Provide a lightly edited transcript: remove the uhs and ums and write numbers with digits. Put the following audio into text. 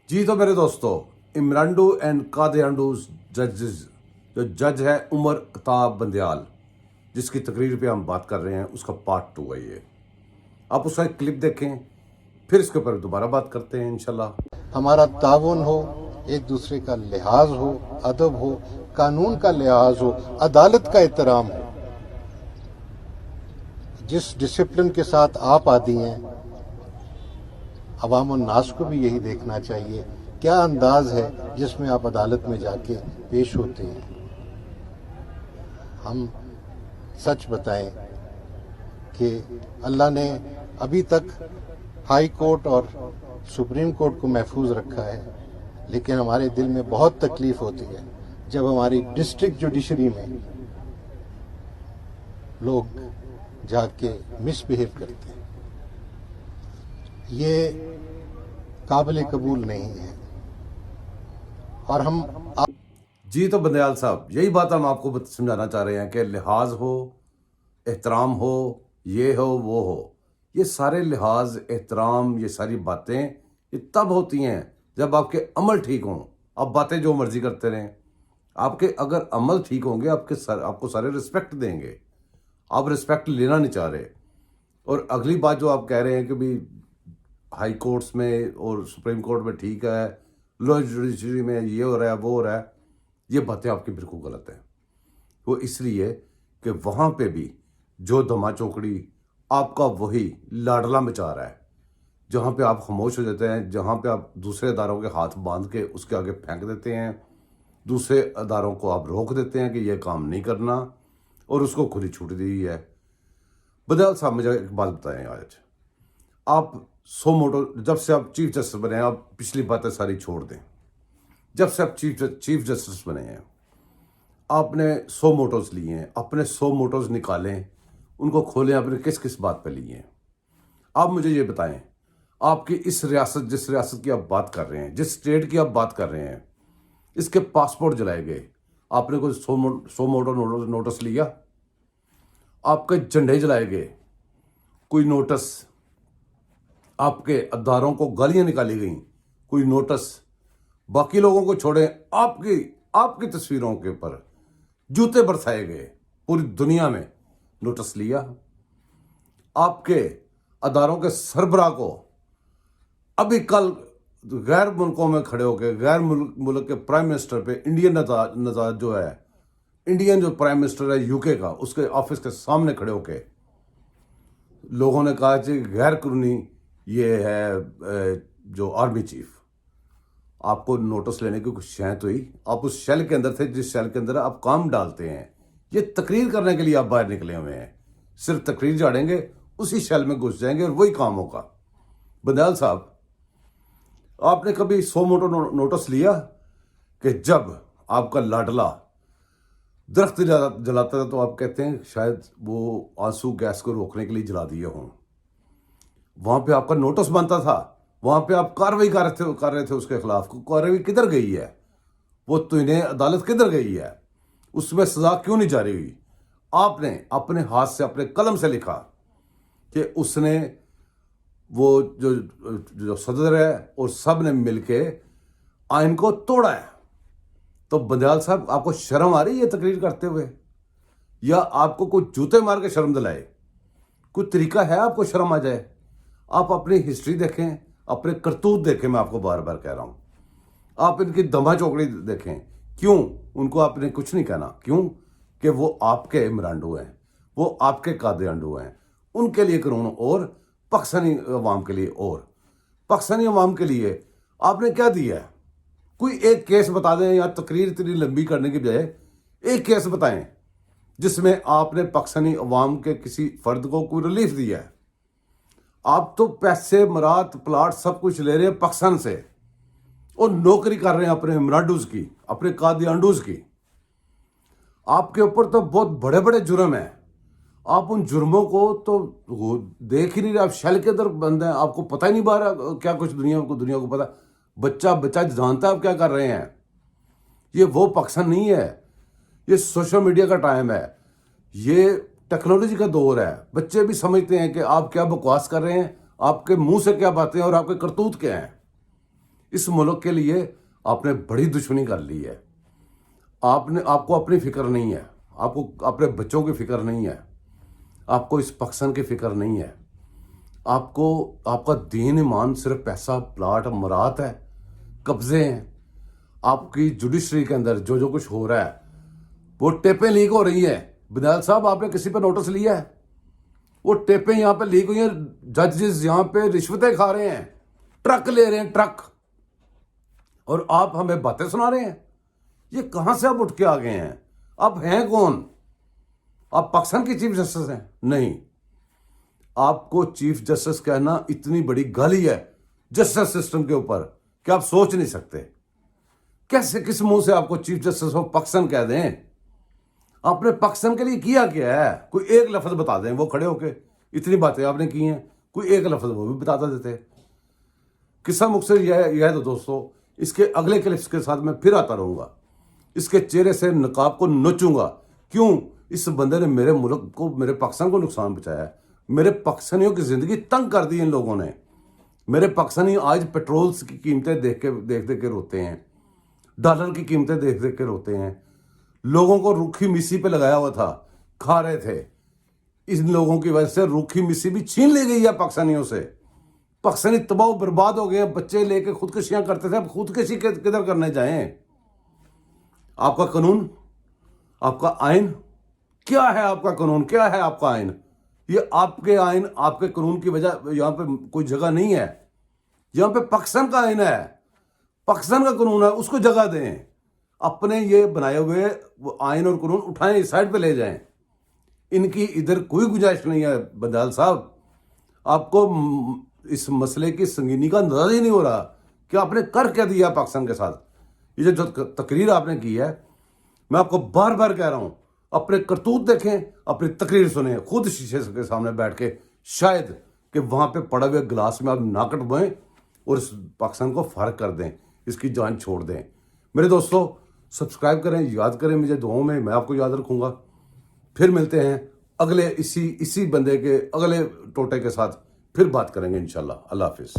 जी तो मेरे दोस्तों, इमरांडू एंड कादियांडू जजेस, जो जज है उमर अताब बंदयाल, जिसकी तकरीर पे हम बात कर रहे हैं, उसका पार्ट 2 है ये। आप उसका एक क्लिप देखें, फिर इसके ऊपर दोबारा बात करते हैं इंशाल्लाह। हमारा ताउन हो, एक दूसरे का लिहाज हो, अदब हो, कानून का लिहाज हो, अदालत का एहतराम हो। जिस डिसिप्लिन के साथ आप आदी हैं, अवाम और नास को भी यही देखना चाहिए क्या अंदाज है जिसमें आप अदालत में जाके पेश होते हैं। हम सच बताएं कि अल्लाह ने अभी तक हाई कोर्ट और सुप्रीम कोर्ट को महफूज रखा है, लेकिन हमारे दिल में बहुत तकलीफ होती है जब हमारी डिस्ट्रिक्ट जुडिशरी में लोग जाके मिसबिहेव करते हैं। ये काबिल कबूल नहीं है। और हम जी तो बंदयाल साहब, यही बात हम आपको समझाना चाह रहे हैं कि लिहाज हो, एहतराम हो, ये हो वो हो। ये सारे लिहाज, एहतराम, ये सारी बातें ये तब होती हैं जब आपके अमल ठीक हों। आप बातें जो मर्जी करते रहें, आपके अगर अमल ठीक होंगे आपको सारे रिस्पेक्ट देंगे। आप रिस्पेक्ट लेना नहीं चाह रहे। और अगली बात जो आप कह रहे हैं कि भी हाई कोर्ट्स में और सुप्रीम कोर्ट में ठीक है, लोअर जुडिशरी में ये हो रहा है वो हो रहा है, ये बातें आपकी बिल्कुल गलत हैं। वो इसलिए कि वहाँ पे भी जो धमा चौकड़ी आपका वही लाडला मचा रहा है, जहाँ पे आप खामोश हो जाते हैं, जहाँ पे आप दूसरे अदारों के हाथ बांध के उसके आगे फेंक देते हैं, दूसरे अदारों को आप रोक देते हैं कि ये काम नहीं करना, और उसको खुली छूट दी है। बंदयाल साहब, मुझे एक बात बताएं, आज आप सो मोटो, जब से आप चीफ जस्टिस बने हैं, आप पिछली बातें सारी छोड़ दें। जब से आप चीफ जस्टिस बने हैं, आपने 100 मोटोज लिए हैं, अपने 100 मोटोज निकालें, उनको खोलें, आपने किस किस बात पे लिए हैं। आप मुझे ये बताएं, आपकी इस रियासत, जिस रियासत की आप बात कर रहे हैं, जिस स्टेट की आप बात कर रहे हैं, इसके पासपोर्ट जलाए गए, आपने कोई 100 मोटो नोटिस लिया? आपके झंडे जलाए गए, कोई नोटिस? आपके अदारों को गालियां निकाली गई, कोई नोटिस? बाकी लोगों को छोड़े, आपकी तस्वीरों के ऊपर जूते बरसाए गए, पूरी दुनिया में नोटिस लिया? आपके अदारों के सरबराह को अभी कल गैर मुल्कों में खड़े होकर, गैर मुल्क के प्राइम मिनिस्टर पे, इंडियन नजाज जो है, इंडियन जो प्राइम मिनिस्टर है यूके का, उसके ऑफिस के सामने खड़े होके लोगों ने कहा कि गैर कानूनी ये है जो आर्मी चीफ। आपको नोटिस लेने की कुछ शय तो ही, आप उस शेल के अंदर थे जिस शेल के अंदर आप काम डालते हैं। ये तकरीर करने के लिए आप बाहर निकले हुए हैं, सिर्फ तकरीर झाड़ेंगे, उसी शेल में घुस जाएंगे और वही काम होगा। बंदयाल साहब, आपने कभी 100 मोटो नोटिस लिया कि जब आपका लाडला दरख्त जलाता था तो आप कहते हैं शायद वो आंसू गैस को रोकने के लिए जला दिए हों? वहां पे आपका नोटिस बनता था, वहां पे आप कार्रवाई कर रहे थे उसके खिलाफ। कार्रवाई किधर गई है? वो तो इन्हें अदालत किधर गई है? उसमें सजा क्यों नहीं जारी हुई? आपने अपने हाथ से, अपने कलम से लिखा कि उसने, वो जो सदर है और सब ने मिलके आइन को तोड़ा है। तो बंदयाल साहब, आपको शर्म आ रही है तकरीर करते हुए, या आपको कोई जूते मार के शर्म दिलाए? कोई तरीका है आपको शर्म आ जाए? आप अपनी हिस्ट्री देखें, अपने करतूत देखें। मैं आपको बार बार कह रहा हूं, आप इनकी दमा चौकड़ी देखें। क्यों उनको आपने कुछ नहीं कहना? क्यों कि वो आपके इमरांडू हैं, वो आपके कादियांडू हैं। उनके लिए कानून और, पाकिस्तानी अवाम के लिए और। पाकिस्तानी अवाम के लिए आपने क्या दिया है? कोई एक केस बता दें, या तकरीर इतनी लंबी करने की बजाय एक केस बताएं जिसमें आपने पाकिस्तानी अवाम के किसी फर्द को कोई रिलीफ दिया है। आप तो पैसे, मरात, प्लाट सब कुछ ले रहे हैं पाकिस्तान से, और नौकरी कर रहे हैं अपने इमरांडूज की, अपने कादियांडूज की। आपके ऊपर तो बहुत बड़े बड़े जुर्म हैं। आप उन जुर्मों को तो देख ही नहीं रहे, आप शेल के अंदर बंद हैं, आपको पता ही नहीं बाहर क्या कुछ दुनिया को पता। बच्चा जानता है आप क्या कर रहे हैं। ये वो पाकिस्तान नहीं है, ये सोशल मीडिया का टाइम है, ये टेक्नोलॉजी का दौर है। बच्चे भी समझते हैं कि आप क्या बकवास कर रहे हैं, आपके मुंह से क्या बातें और आपके करतूत क्या हैं। اس ملک کے لیے آپ نے بڑی دشمنی کر لی ہے. آپ کو اپنی فکر نہیں ہے, آپ کو اپنے بچوں کی فکر نہیں ہے, آپ کو اس پاکستان کی فکر نہیں ہے. آپ کا دین ایمان صرف پیسہ, پلاٹ, مرات ہے, قبضے ہیں. آپ کی جوڈیشری کے اندر جو کچھ ہو رہا ہے وہ ٹیپیں لیک ہو رہی ہیں. بندیال صاحب, آپ نے کسی پہ نوٹس لیا ہے؟ وہ ٹیپیں یہاں پہ لیک ہوئی ہیں. ججز یہاں پہ رشوتیں کھا رہے ہیں, ٹرک لے رہے ہیں, ٹرک, اور آپ ہمیں باتیں سنا رہے ہیں. یہ کہاں سے آپ اٹھ کے آ گئے ہیں؟ آپ ہیں کون؟ آپ پاکستان کی چیف جسٹس ہیں؟ نہیں. آپ کو چیف جسٹس کہنا اتنی بڑی گالی ہے جسٹس سسٹم کے اوپر کہ آپ سوچ نہیں سکتے. کیسے, کس منہ سے آپ کو چیف جسٹس آف پاکستان کہہ دیں؟ آپ نے پاکستان کے لیے کیا ہے؟ کوئی ایک لفظ بتا دیں. وہ کھڑے ہو کے اتنی باتیں آپ نے کی ہیں, کوئی ایک لفظ وہ بھی بتا دیتے. قصہ مختصر یہ ہے. تو دوستو, اس کے اگلے کلپس کے ساتھ میں پھر آتا رہوں گا. اس کے چہرے سے نقاب کو نوچوں گا. کیوں؟ اس بندے نے میرے ملک کو, میرے پاکستان کو نقصان پہنچایا ہے. میرے پاکستانیوں کی زندگی تنگ کر دی ان لوگوں نے. میرے پاکستانی آج پیٹرولز کی قیمتیں دیکھ کے روتے ہیں, ڈالر کی قیمتیں دیکھ کے روتے ہیں. لوگوں کو روکھی مسی پہ لگایا ہوا تھا, کھا رہے تھے. ان لوگوں کی وجہ سے روکھی مسی بھی چھین لی گئی ہے پاکستانیوں سے. پاکستانی تباہ و برباد ہو گئے ہیں. بچے لے کے خودکشیاں کرتے تھے, اب خودکشی کدھر کرنے جائیں؟ آپ کا قانون, آپ کا آئین کیا ہے؟ آپ کا قانون کیا ہے؟ آپ کا آئین, یہ آپ کے آئین, آپ کے قانون کی وجہ یہاں پہ کوئی جگہ نہیں ہے. یہاں پہ پاکستان کا آئین ہے, پاکستان کا قانون ہے, اس کو جگہ دیں. اپنے یہ بنائے ہوئے آئین اور قانون اٹھائیں, سائڈ پہ لے جائیں. ان کی ادھر کوئی گنجائش نہیں ہے. بندیال صاحب, آپ کو اس مسئلے کی سنگینی کا اندازہ ہی نہیں ہو رہا کہ آپ نے کر کیا دیا پاکستان کے ساتھ. یہ جو تقریر آپ نے کی ہے, میں آپ کو بار بار کہہ رہا ہوں, اپنے کرتوت دیکھیں, اپنی تقریر سنیں, خود شیشے کے سامنے بیٹھ کے, شاید کہ وہاں پہ پڑے ہوئے گلاس میں آپ ناکٹ بوئیں اور اس پاکستان کو فارغ کر دیں, اس کی جان چھوڑ دیں. میرے دوستو, سبسکرائب کریں, یاد کریں مجھے دعاؤں میں آپ کو یاد رکھوں گا. پھر ملتے ہیں اگلے اسی بندے کے اگلے ٹوٹے کے ساتھ, پھر بات کریں گے انشاءاللہ. اللہ حافظ.